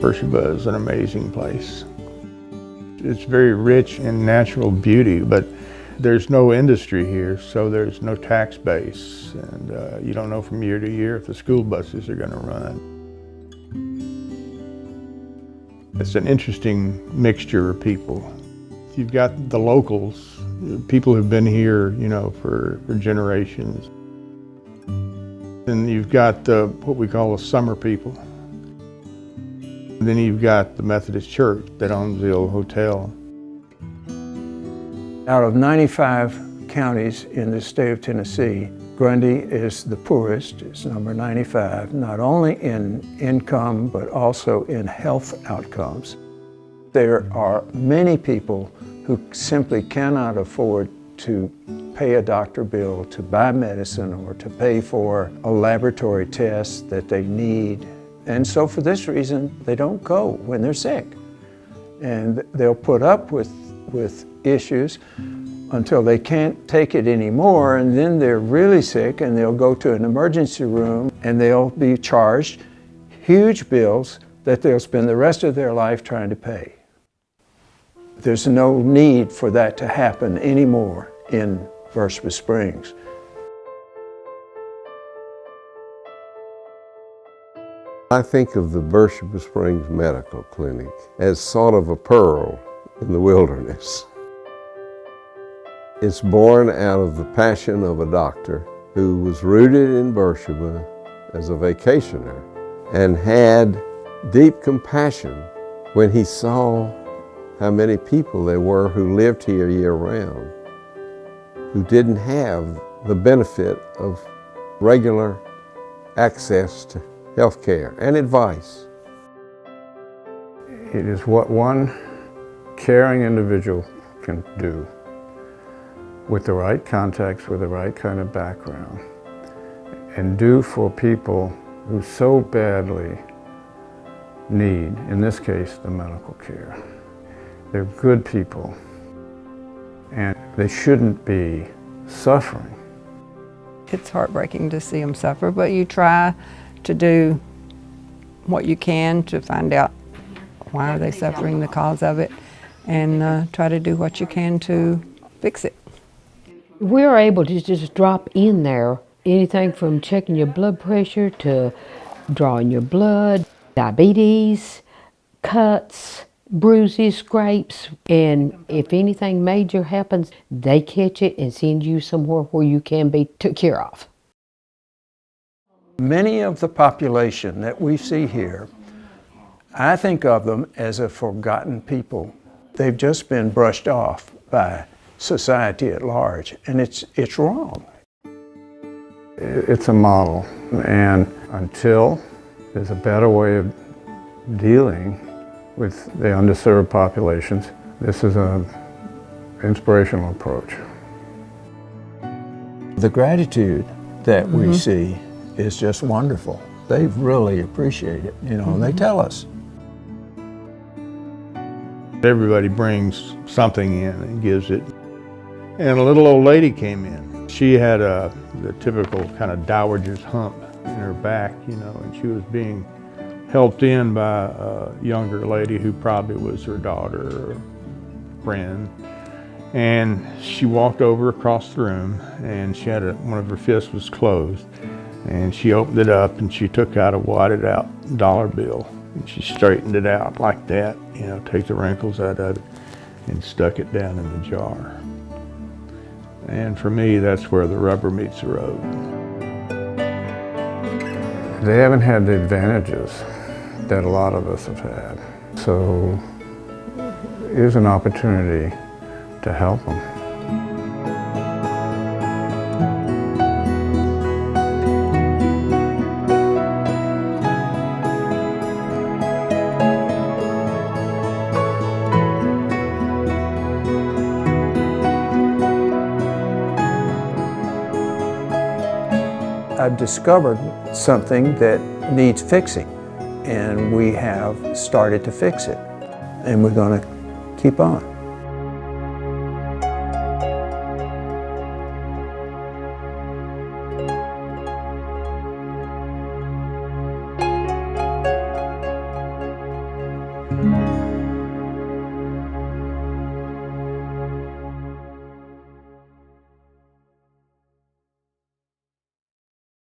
Beersheba is an amazing place. It's very rich in natural beauty, but there's no industry here, so there's no tax base, and you don't know from year to year if the school buses are going to run. It's an interesting mixture of people. You've got the locals, people who've been here, for generations. And you've got what we call the summer people. And then you've got the Methodist Church that owns the old hotel. Out of 95 counties in the state of Tennessee, Grundy is the poorest. It's number 95, not only in income, but also in health outcomes. There are many people who simply cannot afford to pay a doctor bill, to buy medicine, or to pay for a laboratory test that they need. And so for this reason, they don't go when they're sick. And they'll put up with issues until they can't take it anymore, and then they're really sick and they'll go to an emergency room and they'll be charged huge bills that they'll spend the rest of their life trying to pay. There's no need for that to happen anymore in Beersheba Springs. I think of the Beersheba Springs Medical Clinic as sort of a pearl in the wilderness. It's born out of the passion of a doctor who was rooted in Beersheba as a vacationer and had deep compassion when he saw how many people there were who lived here year-round, who didn't have the benefit of regular access to health care and advice. It is what one caring individual can do with the right context, with the right kind of background, and do for people who so badly need, in this case, the medical care. They're good people, and they shouldn't be suffering. It's heartbreaking to see them suffer, but you try to do what you can to find out why are they suffering, the cause of it, and try to do what you can to fix it. We're able to just drop in there, anything from checking your blood pressure to drawing your blood, diabetes, cuts, bruises, scrapes, and if anything major happens, they catch it and send you somewhere where you can be took care of. Many of the population that we see here, I think of them as a forgotten people. They've just been brushed off by society at large, and it's wrong. It's a model, and until there's a better way of dealing with the underserved populations, this is an inspirational approach. The gratitude that we see is just wonderful. They really appreciate it, and they tell us. Everybody brings something in and gives it. And a little old lady came in. She had the typical kind of dowager's hump in her back, and she was being helped in by a younger lady who probably was her daughter or friend. And she walked over across the room, and she had one of her fists was closed. And she opened it up and she took out a wadded out dollar bill. And she straightened it out like that, take the wrinkles out of it, and stuck it down in the jar. And for me, that's where the rubber meets the road. They haven't had the advantages that a lot of us have had. So here's an opportunity to help them. I've discovered something that needs fixing, and we have started to fix it, and we're going to keep on.